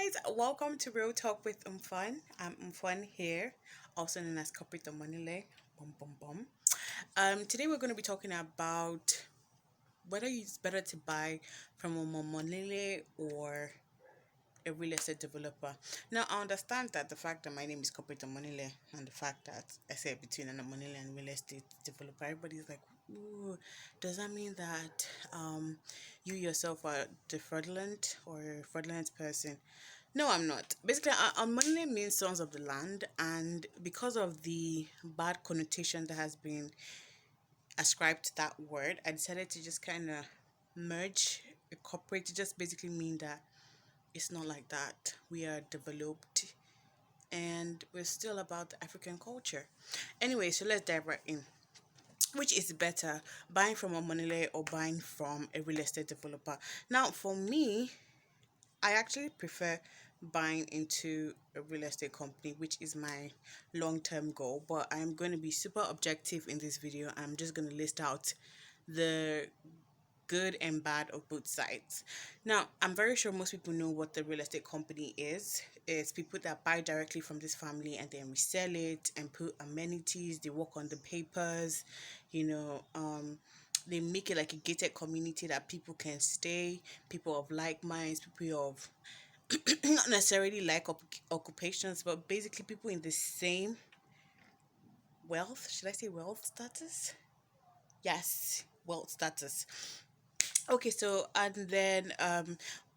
guys, welcome to Real Talk with Umfun. I'm Umfun here, also known as Corporate Omoniile. Bum bum bum. Today we're going to be talking about whether it's better to buy from a Omoniile or a real estate developer. Now, I understand that the fact that my name is Corporate Omoniile and the fact that I said between an Omoniile and real estate developer, everybody's like, ooh, does that mean that you yourself are the fraudulent or a fraudulent person? No, I'm not. Basically, Omoniile means sons of the land, and because of the bad connotation that has been ascribed to that word, I decided to just kind of merge a corporate to just basically mean that it's not like that. We are developed and we're still about the African culture. Anyway, so let's dive right in. Which is better, buying from a money or buying from a real estate developer? Now, for me, I actually prefer buying into a real estate company, which is my long term goal. But I'm going to be super objective in this video. I'm just going to list out the good and bad of both sides. Now, I'm very sure most people know what the real estate company is. It's people that buy directly from this family and then resell it and put amenities. They work on the papers, you know, they make it like a gated community that people can stay, people of like minds, people of not necessarily like occupations, but basically people in the same wealth. Should I say wealth status? Yes, wealth status. Okay, so and then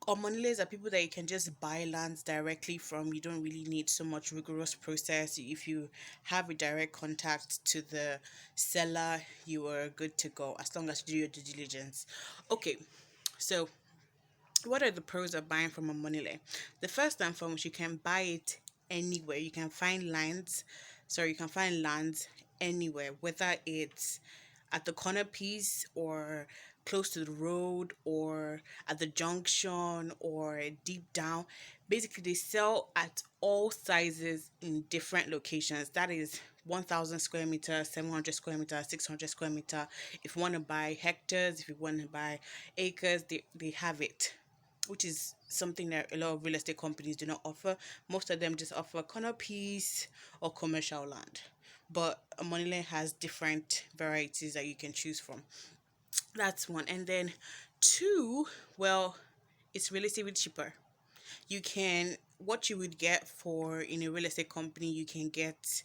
Omoniles are people that you can just buy lands directly from. You don't really need so much rigorous process. If you have a direct contact to the seller, you are good to go as long as you do your due diligence. Okay, so what are the pros of buying from a Omonile? The first and foremost, you can buy it anywhere. You can find lands, sorry, you can find lands anywhere, whether it's at the corner piece or close to the road or at the junction or deep down. Basically, they sell at all sizes in different locations. That is 1000 square meter, 700 square meter, 600 square meter. If you want to buy hectares, if you want to buy acres, they have it, which is something that a lot of real estate companies do not offer. Most of them just offer corner piece or commercial land. But Moneyline has different varieties that you can choose from. That's one. And then two, well, it's relatively cheaper. You can, what you would get for in a real estate company, you can get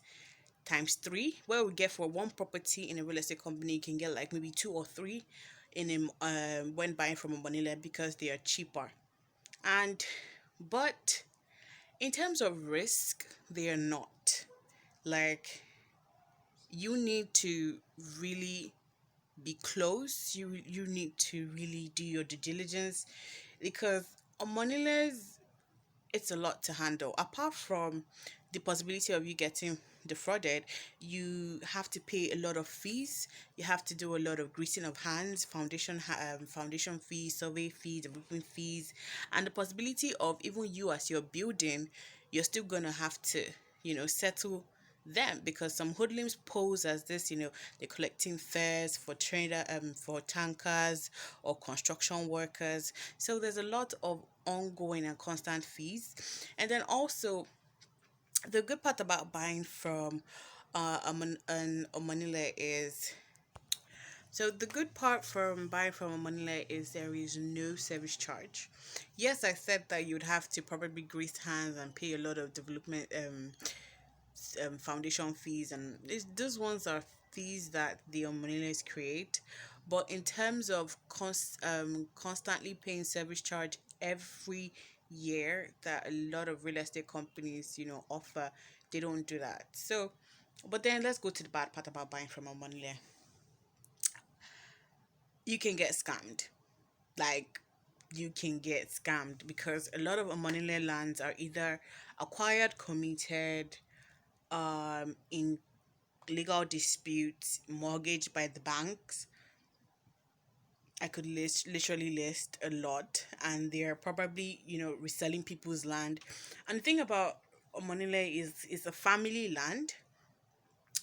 times three. What we get for one property in a real estate company, you can get like maybe two or three in a when buying from a Manila because they are cheaper. And but in terms of risk, they are not. Like, you need to really be close. You need to really do your due diligence because on Manilas it's a lot to handle. Apart from the possibility of you getting defrauded, you have to pay a lot of fees. You have to do a lot of greasing of hands, foundation fees, survey fees, development fees, and the possibility of even you as you're building, you're still gonna have to, settle them because some hoodlums pose as this, they're collecting fares for for tankers or construction workers. So there's a lot of ongoing and constant fees. And then also the good part about buying from a Manila is, so the good part from buying from a Manila is there is no service charge. Yes, I said that you'd have to probably grease hands and pay a lot of development foundation fees, and those ones are fees that the Omoniles create. But in terms of constantly paying service charge every year that a lot of real estate companies offer, they don't do that. So, but then let's go to the bad part about buying from Omonile. You can get scammed. Like, you can get scammed because a lot of Omonile lands are either acquired, committed, in legal disputes, mortgaged by the banks. I could literally list a lot, and they're probably reselling people's land. And the thing about Omonile is it's a family land,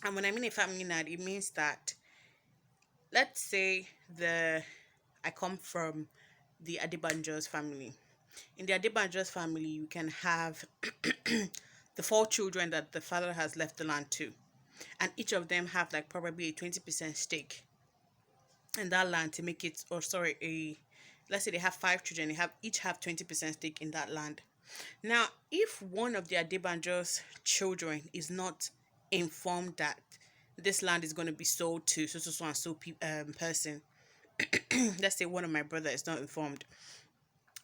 and when I mean a family land, it means that, let's say, the I come from the Adibanjo's family. In the Adebanjo's family, you can have the four children that the father has left the land to, and each of them have like probably a 20% stake in that land to make it, or sorry, a let's say they have five children, they have each have 20% stake in that land. Now, if one of their Adebanjo's children is not informed that this land is going to be sold to so so so and so person, let's say one of my brother is not informed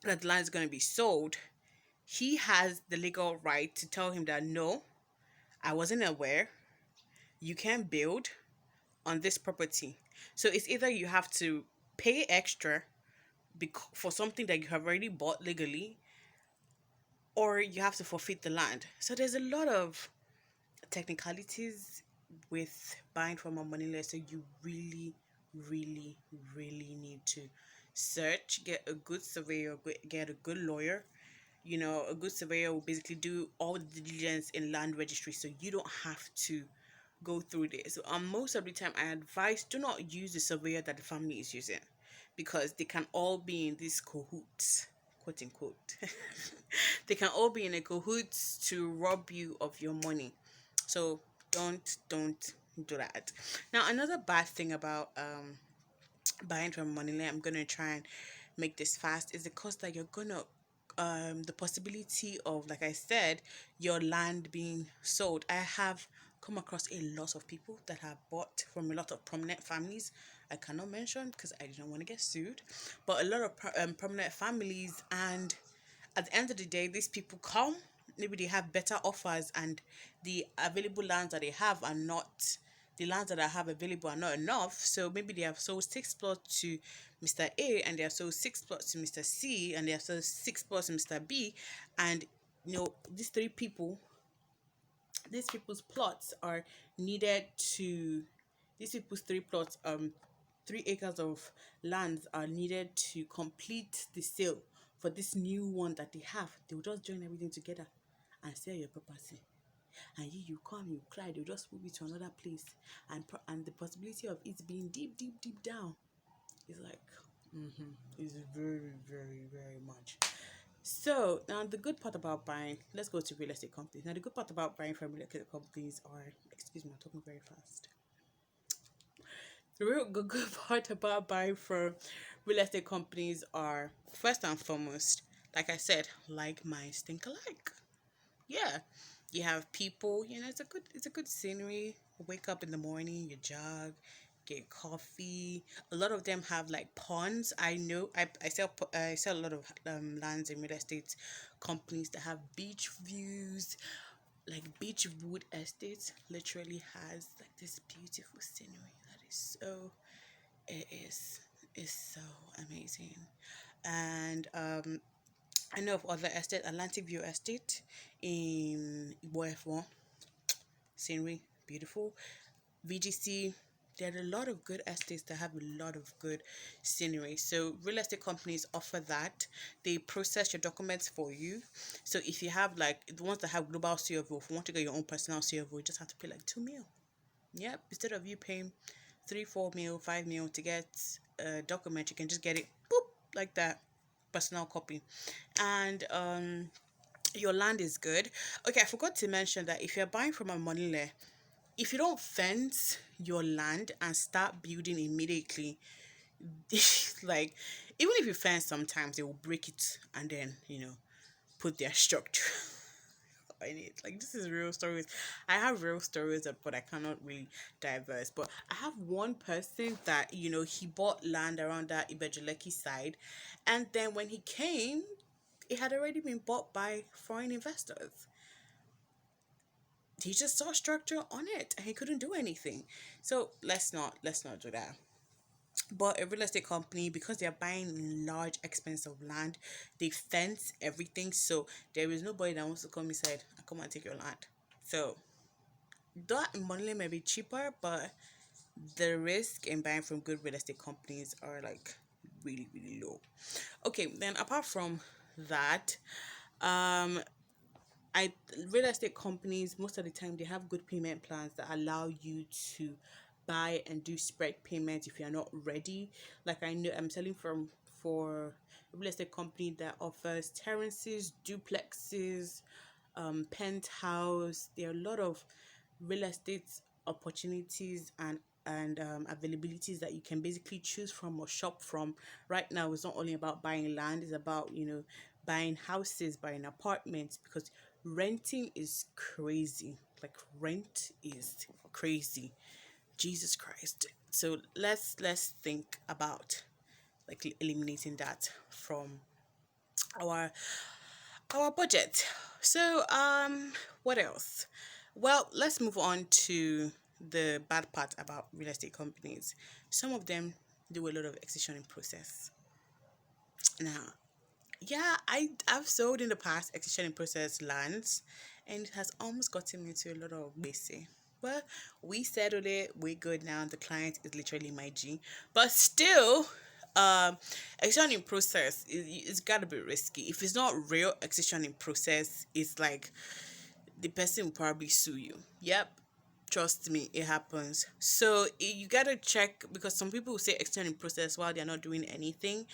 that the land is going to be sold, he has the legal right to tell him that no, I wasn't aware, you can't build on this property. So it's either you have to pay extra for something that you have already bought legally, or you have to forfeit the land. So there's a lot of technicalities with buying from a money lender. So you really, really, really need to search, get a good surveyor, get a good lawyer. You know, a good surveyor will basically do all the diligence in land registry, so you don't have to go through this. So, most of the time, I advise do not use the surveyor that the family is using, because they can all be in these cahoots, quote unquote. They can all be in a cahoots to rob you of your money. So don't do that. Now, another bad thing about buying from Money, I'm gonna try and make this fast, is the cost that you're gonna the possibility of, like I said, your land being sold. I have come across a lot of people that have bought from a lot of prominent families. I cannot mention because I don't want to get sued, but a lot of prominent families, and at the end of the day, these people come, maybe they have better offers, and the available lands that they have are not, the lands that I have available are not enough. So maybe they have sold six plots to Mr. A, and they have sold six plots to Mr. C, and they have sold six plots to Mr. B. And these three people, these people's plots are needed to, these people's three plots, 3 acres of lands are needed to complete the sale for this new one that they have. They will just join everything together and sell your property. And you come, you cry, they'll just move you to another place. And the possibility of it being deep, deep, deep down is like, is very, very, very much. So now the good part about buying, let's go to real estate companies. Now the good part about buying from real estate companies are, excuse me, I'm talking very fast. The real good part about buying from real estate companies are, first and foremost, like I said, like minds think alike. Yeah, you have people, it's a good scenery. Wake up in the morning, you jog, get coffee. A lot of them have like ponds. I know I sell a lot of lands in real estate companies that have beach views. Like Beachwood Estates literally has like this beautiful scenery that is so, it is so amazing. And I know of other estate, Atlantic View Estate in Iboefo, scenery beautiful. VGC, there are a lot of good estates that have a lot of good scenery. So real estate companies offer that. They process your documents for you. So if you have like the ones that have global CFO, if you want to get your own personal CFO, you just have to pay like 2 mil. Yep. Instead of you paying 3, 4 mil, 5 mil to get a document, you can just get it boop like that. Personal copy. And your land is good. Okay, I forgot to mention that if you're buying from a money, if you don't fence your land and start building immediately, like, even if you fence, sometimes they will break it and then put their structure in it. Like, this is real stories. I have real stories, but I cannot really diverse. But I have one person that he bought land around that Ibejuleki side, and then when he came, it had already been bought by foreign investors. He just saw structure on it and he couldn't do anything. So let's not do that. But a real estate company, because they're buying large expense of land, they fence everything, so there is nobody that wants to come inside and come and take your land. So that money may be cheaper, but the risk in buying from good real estate companies are like really, really low. Okay, then apart from that, um I real estate companies, most of the time, they have good payment plans that allow you to buy and do spread payments if you're not ready. Like, I know I'm selling from for a real estate company that offers terraces, duplexes, penthouse. There are a lot of real estate opportunities and availabilities that you can basically choose from or shop from. Right now, it's not only about buying land; it's about buying houses, buying apartments, because renting is crazy. Like, rent is crazy. Jesus Christ. So let's think about like eliminating that from our our budget. So what else? Well, let's move on to the bad part about real estate companies. Some of them do a lot of execution process. Now, yeah, I've sold in the past execution process lands, and it has almost gotten me into a lot of basic. But we settled it. We're good now. The client is literally my G. But still, execution in process it's gotta be risky. If it's not real execution in process, it's like the person will probably sue you. Yep. Trust me, it happens. So you gotta check, because some people will say extending process while they're not doing anything,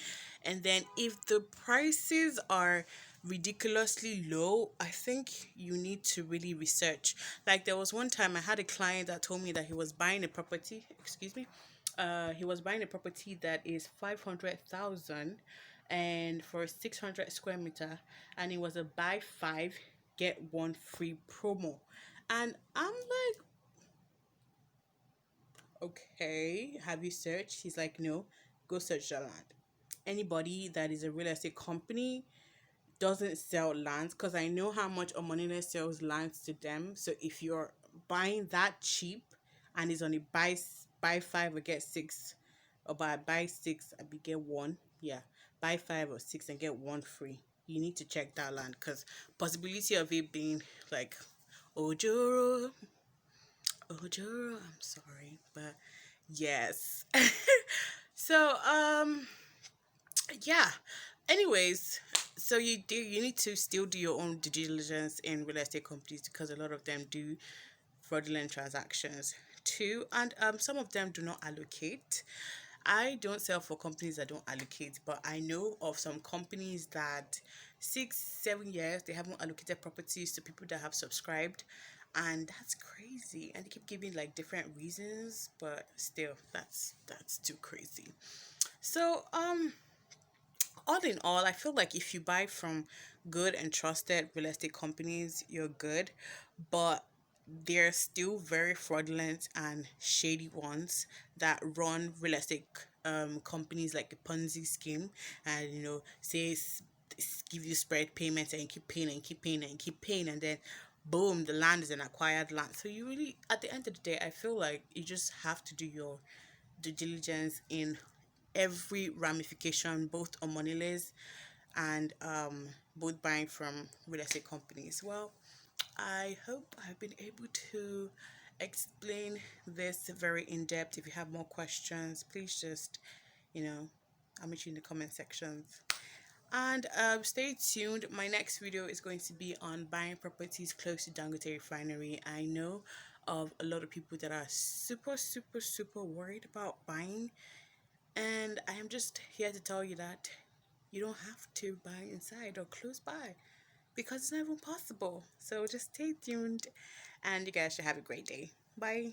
and then if the prices are ridiculously low, I think you need to really research. Like, there was one time I had a client that told me that he was buying a property. Excuse me. He was buying a property that is 500,000, and for 600 square meter, and it was a buy five get one free promo. And I'm like, okay, have you searched? He's like, no, go search the land. Anybody that is a real estate company doesn't sell lands, because I know how much Omoniile sells lands to them. So if you're buying that cheap and it's on a buy five or get six, or buy six and get one, yeah, buy five or six and get one free. You need to check that land, because possibility of it being like Ojoro, Ojoro. I'm sorry, but yes. So yeah. Anyways, so you need to still do your own due diligence in real estate companies, because a lot of them do fraudulent transactions too, and some of them do not allocate. I don't sell for companies that don't allocate, but I know of some companies that 6 7 years they haven't allocated properties to people that have subscribed, and that's crazy. And they keep giving like different reasons, but still, that's too crazy. So all in all, I feel like if you buy from good and trusted real estate companies, you're good. But there are still very fraudulent and shady ones that run real estate companies like a Ponzi scheme, and says give you spread payments, and you keep paying and keep paying and keep paying, and then boom, the land is an acquired land. So you really, at the end of the day, I feel like you just have to do your due diligence in every ramification, both on Moniles and both buying from real estate companies. Well, I hope I've been able to explain this very in depth. If you have more questions, please just, I'll meet you in the comment sections. And stay tuned. My next video is going to be on buying properties close to Dangote Refinery. I know of a lot of people that are super, super, super worried about buying, and I am just here to tell you that you don't have to buy inside or close by, because it's not even possible. So just stay tuned, and you guys should have a great day. Bye.